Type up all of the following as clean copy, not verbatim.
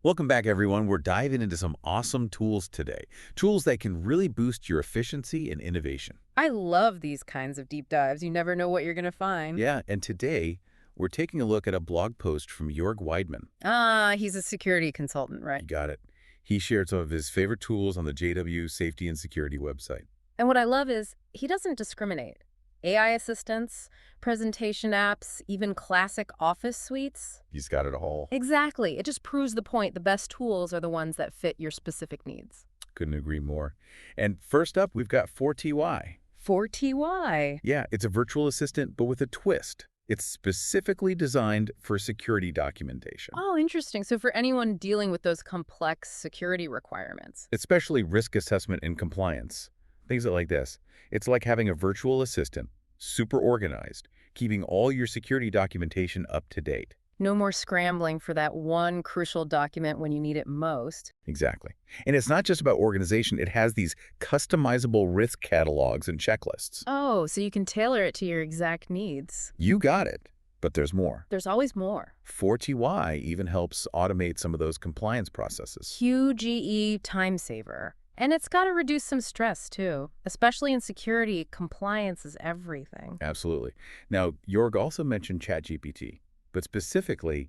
Welcome back, everyone. We're diving into some awesome tools today. Tools that can really boost your efficiency and innovation. I love these kinds of deep dives. You never know what you're going to find. Yeah, and today we're taking a look at a blog post from Jörg Weidmann. He's a security consultant, right? You got it. He shared some of his favorite tools on the JW Safety and Security website. And what I love is he doesn't discriminate. AI assistants, presentation apps, even classic office suites. He's got it all. Exactly. It just proves the point. The best tools are the ones that fit your specific needs. Couldn't agree more. And first up, we've got 4TY. 4TY. Yeah, it's a virtual assistant, but with a twist. It's specifically designed for security documentation, Oh, interesting. So for anyone dealing with those complex security requirements. especially risk assessment and compliance. Things like this. It's like having a virtual assistant, super organized, keeping all your security documentation up to date. No more scrambling for that one crucial document when you need it most. Exactly. And it's not just about organization. It has these customizable risk catalogs and checklists. Oh, so you can tailor it to your exact needs. You got it. But there's more. There's always more. 4TY even helps automate some of those compliance processes. Huge time saver. And it's got to reduce some stress, too. Especially in security, compliance is everything. Absolutely. Now, Jorg also mentioned ChatGPT, but specifically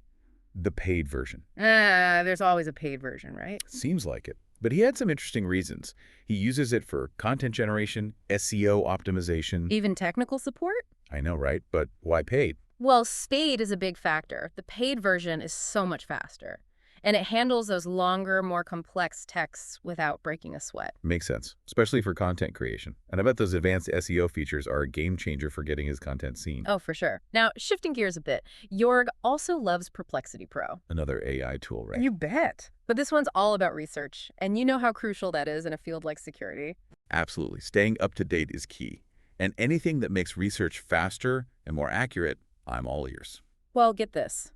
the paid version. There's always a paid version, right? Seems like it. But he had some interesting reasons. He uses it for content generation, SEO optimization. Even technical support? I know, right? But why paid? Well, speed is a big factor. The paid version is so much faster. And it handles those longer, more complex texts without breaking a sweat. Makes sense, especially for content creation. And I bet those advanced SEO features are a game changer for getting his content seen. Oh, for sure. Now, shifting gears a bit, Jorg also loves Perplexity Pro. Another AI tool, right? You bet. But this one's all about research, and you know how crucial that is in a field like security. Absolutely. Staying up to date is key. And anything that makes research faster and more accurate, I'm all ears. Well, get this.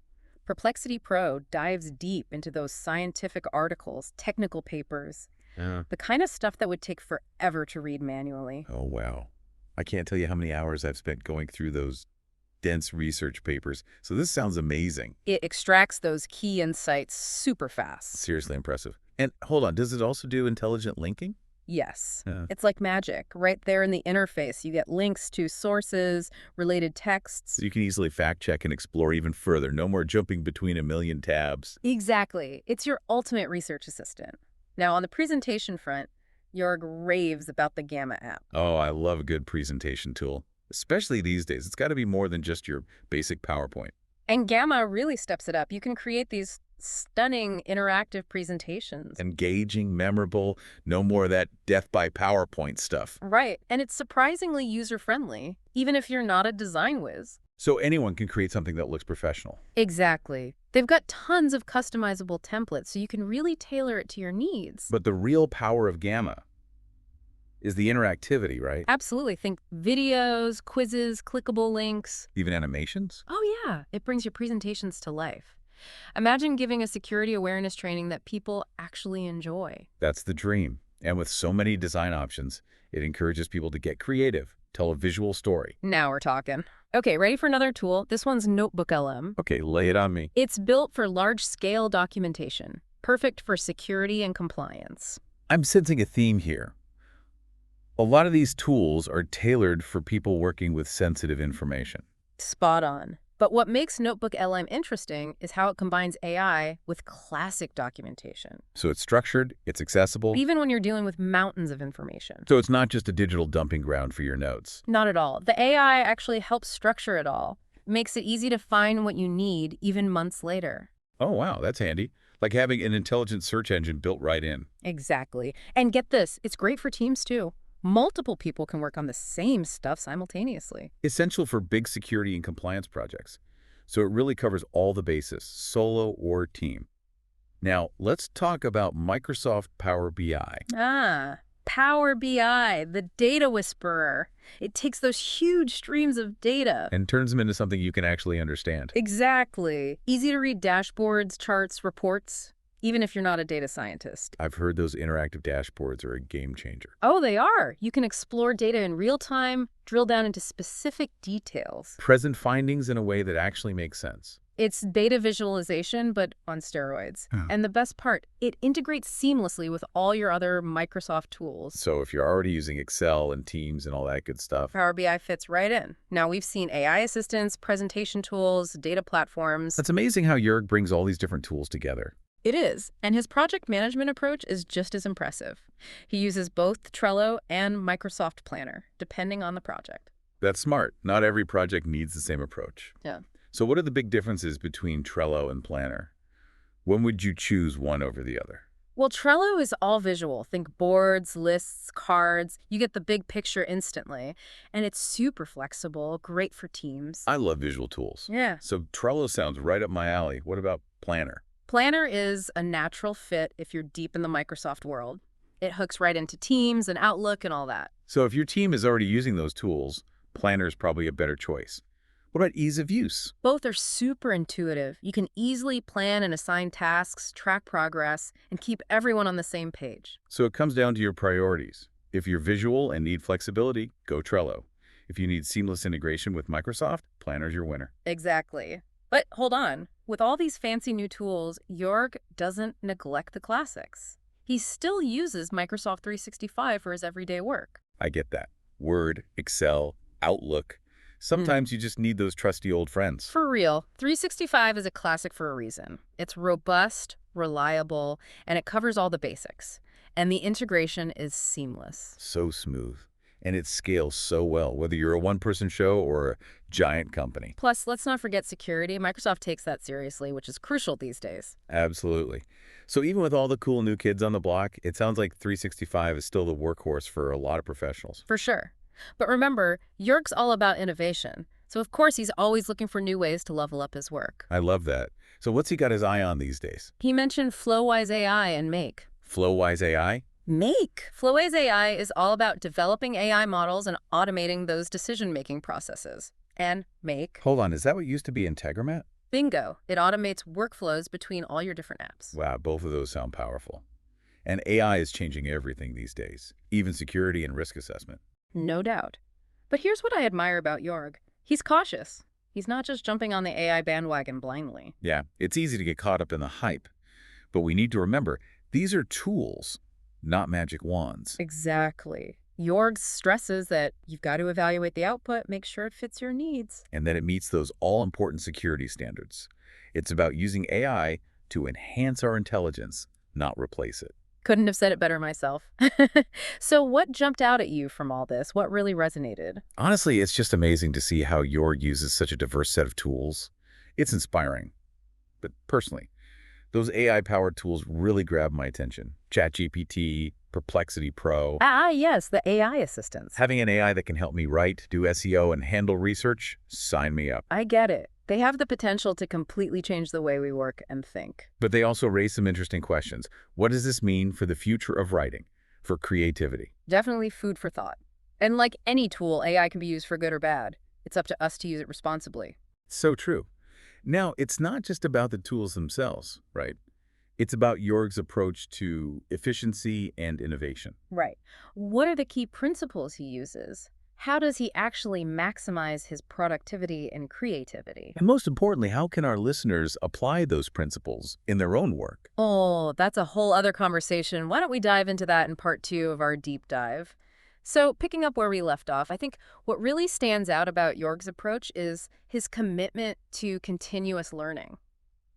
Perplexity Pro dives deep into those scientific articles, technical papers, Yeah. the kind of stuff that would take forever to read manually. Oh, wow. I can't tell you how many hours I've spent going through those dense research papers. So this sounds amazing. It extracts those key insights super fast. Seriously impressive. And hold on, does it also do intelligent linking? Yes. Yeah. It's like magic. Right there in the interface, you get links to sources, related texts. So you can easily fact check and explore even further. No more jumping between a million tabs. Exactly. It's your ultimate research assistant. Now, on the presentation front, Jorg raves about the Gamma app. Oh, I love a good presentation tool, especially these days. It's got to be more than just your basic PowerPoint. And Gamma really steps it up. You can create these stunning interactive presentations. Engaging, memorable, no more of that death by PowerPoint stuff. Right. And it's surprisingly user-friendly, even if you're not a design whiz. So anyone can create something that looks professional. Exactly. They've got tons of customizable templates, so you can really tailor it to your needs. But the real power of Gamma is the interactivity, right? Absolutely. Think videos, quizzes, clickable links. Even animations? Oh, yeah. It brings your presentations to life. Imagine giving a security awareness training that people actually enjoy. That's the dream. And with so many design options, it encourages people to get creative, tell a visual story. Now we're talking. Okay, ready for another tool? This one's Notebook LM. Okay, lay it on me. It's built for large-scale documentation, perfect for security and compliance. I'm sensing a theme here. A lot of these tools are tailored for people working with sensitive information. Spot on. But what makes Notebook LM interesting is how it combines AI with classic documentation, So it's structured, it's accessible. even when you're dealing with mountains of information. So it's not just a digital dumping ground for your notes. Not at all. The AI actually helps structure it all, makes it easy to find what you need even months later. Oh, wow, that's handy. Like having an intelligent search engine built right in. Exactly. And get this, it's great for teams too. Multiple people can work on the same stuff simultaneously. Essential for big security and compliance projects. So it really covers all the bases, solo or team. Now, let's talk about Microsoft Power BI. Power BI, the data whisperer. It takes those huge streams of data. And turns them into something you can actually understand. Exactly. Easy to read dashboards, charts, reports, even if you're not a data scientist. I've heard those interactive dashboards are a game changer. Oh, they are. You can explore data in real time, drill down into specific details. Present findings in a way that actually makes sense. It's data visualization, but on steroids. Huh. And the best part, it integrates seamlessly with all your other Microsoft tools. So if you're already using Excel and Teams and all that good stuff, Power BI fits right in. Now, we've seen AI assistants, presentation tools, data platforms. it's amazing how Jörg brings all these different tools together. It is, and his project management approach is just as impressive. He uses both Trello and Microsoft Planner, depending on the project. That's smart. Not every project needs the same approach. Yeah. So what are the big differences between Trello and Planner? When would you choose one over the other? Well, Trello is all visual. Think boards, lists, cards. You get the big picture instantly. And it's super flexible, great for teams. I love visual tools. Yeah. So Trello sounds right up my alley. What about Planner? Planner is a natural fit if you're deep in the Microsoft world. It hooks right into Teams and Outlook and all that. So if your team is already using those tools, Planner is probably a better choice. What about ease of use? Both are super intuitive. You can easily plan and assign tasks, track progress, and keep everyone on the same page. So it comes down to your priorities. If you're visual and need flexibility, go Trello. If you need seamless integration with Microsoft, Planner's your winner. Exactly. But hold on. With all these fancy new tools, Jorg doesn't neglect the classics. He still uses Microsoft 365 for his everyday work. I get that. Word, Excel, Outlook. Sometimes you just need those trusty old friends. For real, 365 is a classic for a reason. It's robust, reliable, and it covers all the basics. And the integration is seamless. So smooth. And it scales so well, whether you're a one-person show or a giant company. Plus, let's not forget security. Microsoft takes that seriously, which is crucial these days. Absolutely. So even with all the cool new kids on the block, it sounds like 365 is still the workhorse for a lot of professionals. For sure. But remember, Jörg's all about innovation. So of course he's always looking for new ways to level up his work. I love that. So what's he got his eye on these days? He mentioned Flowise AI and Make. Flowise AI? Make! Flowise AI is all about developing AI models and automating those decision-making processes. And Make. Hold on, is that what used to be Integromat? Bingo! It automates workflows between all your different apps. Wow, both of those sound powerful. And AI is changing everything these days, even security and risk assessment. No doubt. But here's what I admire about Jorg. He's cautious. He's not just jumping on the AI bandwagon blindly. Yeah, it's easy to get caught up in the hype. But we need to remember, these are tools, not magic wands. Exactly. Jorg stresses that you've got to evaluate the output, make sure it fits your needs. And that it meets those all-important security standards. It's about using AI to enhance our intelligence, not replace it. Couldn't have said it better myself. So what jumped out at you from all this? What really resonated? Honestly, it's just amazing to see how Jorg uses such a diverse set of tools. It's inspiring. But personally, those AI-powered tools really grab my attention. ChatGPT, Perplexity Pro. Ah, yes, the AI assistants. Having an AI that can help me write, do SEO, and handle research, sign me up. I get it. They have the potential to completely change the way we work and think. But they also raise some interesting questions. What does this mean for the future of writing, for creativity? Definitely food for thought. And like any tool, AI can be used for good or bad. It's up to us to use it responsibly. So true. Now, it's not just about the tools themselves, right? It's about Jorg's approach to efficiency and innovation. Right. What are the key principles he uses? How does he actually maximize his productivity and creativity? And most importantly, how can our listeners apply those principles in their own work? Oh, that's a whole other conversation. Why don't we dive into that in part 2 of our deep dive? So picking up where we left off, I think what really stands out about Jorg's approach is his commitment to continuous learning.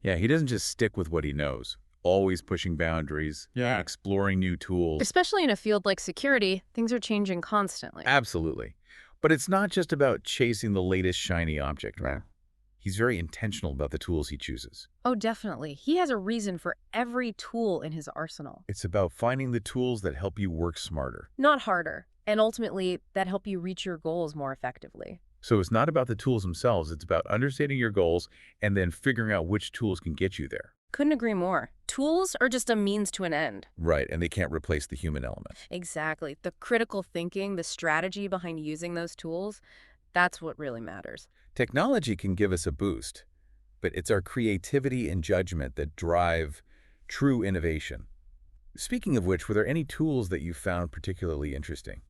Yeah, he doesn't just stick with what he knows, always pushing boundaries, exploring new tools. Especially in a field like security, things are changing constantly. Absolutely. But it's not just about chasing the latest shiny object, right? He's very intentional about the tools he chooses. Oh, definitely. He has a reason for every tool in his arsenal. It's about finding the tools that help you work smarter. Not harder. And ultimately, that help you reach your goals more effectively. So it's not about the tools themselves. It's about understanding your goals and then figuring out which tools can get you there. Couldn't agree more. Tools are just a means to an end. Right, and they can't replace the human element. Exactly. The critical thinking, the strategy behind using those tools, that's what really matters. Technology can give us a boost, but it's our creativity and judgment that drive true innovation. Speaking of which, were there any tools that you found particularly interesting?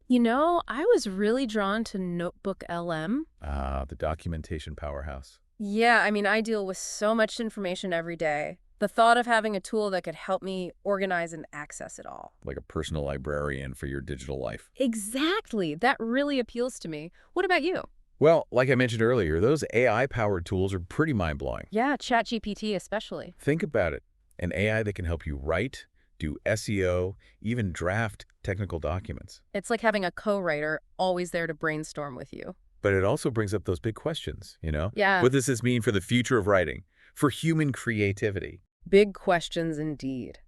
You know, I was really drawn to Notebook LM. Ah, the documentation powerhouse. Yeah, I mean, I deal with so much information every day. The thought of having a tool that could help me organize and access it all. Like a personal librarian for your digital life. Exactly. That really appeals to me. What about you? Well, like I mentioned earlier, those AI-powered tools are pretty mind-blowing. Yeah, ChatGPT especially. Think about it. An AI that can help you write, do SEO, even draft technical documents. It's like having a co-writer always there to brainstorm with you. But it also brings up those big questions, you know? Yeah, What does this mean for the future of writing? For human creativity? big questions indeed.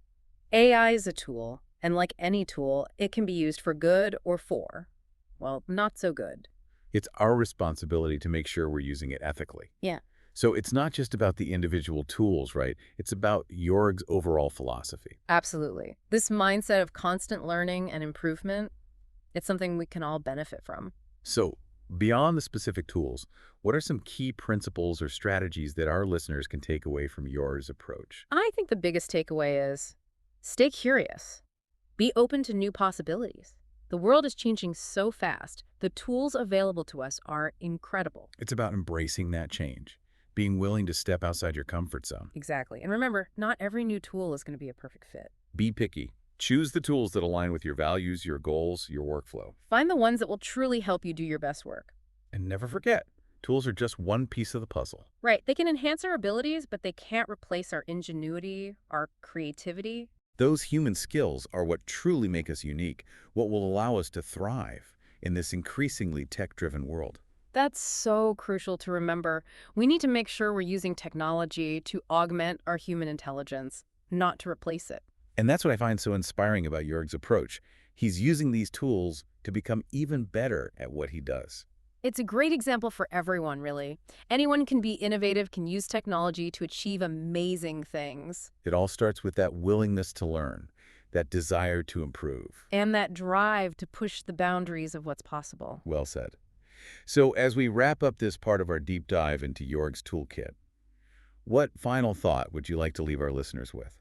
AI is a tool, and like any tool, it can be used for good or for, well, not so good. It's our responsibility to make sure we're using it ethically. Yeah. So it's not just about the individual tools, right? It's about Jorg's overall philosophy. Absolutely. This mindset of constant learning and improvement, it's something we can all benefit from. So beyond the specific tools, what are some key principles or strategies that our listeners can take away from Jorg's approach? I think the biggest takeaway is stay curious. Be open to new possibilities. The world is changing so fast. The tools available to us are incredible. It's about embracing that change, being willing to step outside your comfort zone. Exactly. And remember, not every new tool is going to be a perfect fit. Be picky. Choose the tools that align with your values, your goals, your workflow. Find the ones that will truly help you do your best work. And never forget, tools are just one piece of the puzzle. Right. They can enhance our abilities, but they can't replace our ingenuity, our creativity. Those human skills are what truly make us unique, what will allow us to thrive in this increasingly tech-driven world. That's so crucial to remember. We need to make sure we're using technology to augment our human intelligence, not to replace it. And that's what I find so inspiring about Jorg's approach. He's using these tools to become even better at what he does. It's a great example for everyone, really. Anyone can be innovative, can use technology to achieve amazing things. It all starts with that willingness to learn, that desire to improve. And that drive to push the boundaries of what's possible. Well said. So as we wrap up this part of our deep dive into Jorg's toolkit, what final thought would you like to leave our listeners with?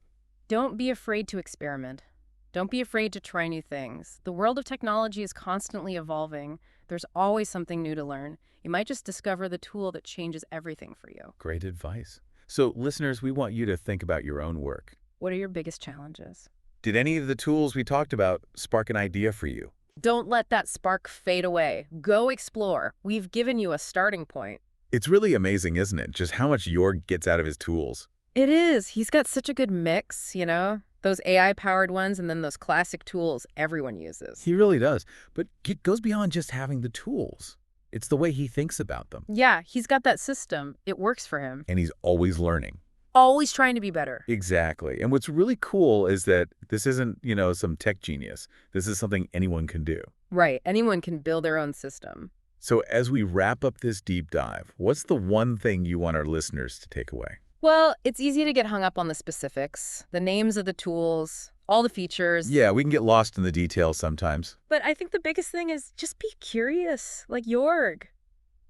Don't be afraid to experiment. Don't be afraid to try new things. The world of technology is constantly evolving. There's always something new to learn. You might just discover the tool that changes everything for you. Great advice. So listeners, we want you to think about your own work. What are your biggest challenges? Did any of the tools we talked about spark an idea for you? Don't let that spark fade away. Go explore. We've given you a starting point. It's really amazing, isn't it? Just how much Jorg gets out of his tools. It is. He's got such a good mix, you know? Those AI-powered ones and then those classic tools everyone uses. He really does. But it goes beyond just having the tools. It's the way he thinks about them. Yeah, he's got that system. It works for him. And he's always learning. Always trying to be better. Exactly. And what's really cool is that this isn't, some tech genius. This is something anyone can do. Right. Anyone can build their own system. So as we wrap up this deep dive, what's the one thing you want our listeners to take away? Well, it's easy to get hung up on the specifics, the names of the tools, all the features. Yeah, we can get lost in the details sometimes. But I think the biggest thing is just be curious, like Jorg.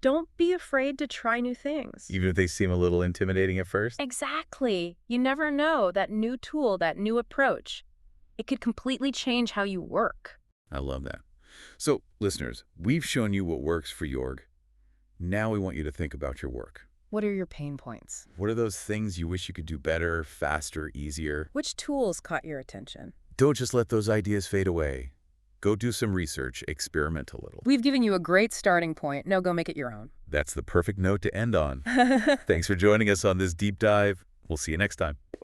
Don't be afraid to try new things. Even if they seem a little intimidating at first? Exactly. You never know, that new tool, that new approach, it could completely change how you work. I love that. So, listeners, we've shown you what works for Jorg. Now we want you to think about your work. What are your pain points? What are those things you wish you could do better, faster, easier? Which tools caught your attention? Don't just let those ideas fade away. Go do some research, experiment a little. We've given you a great starting point. Now go make it your own. That's the perfect note to end on. Thanks for joining us on this deep dive. We'll see you next time.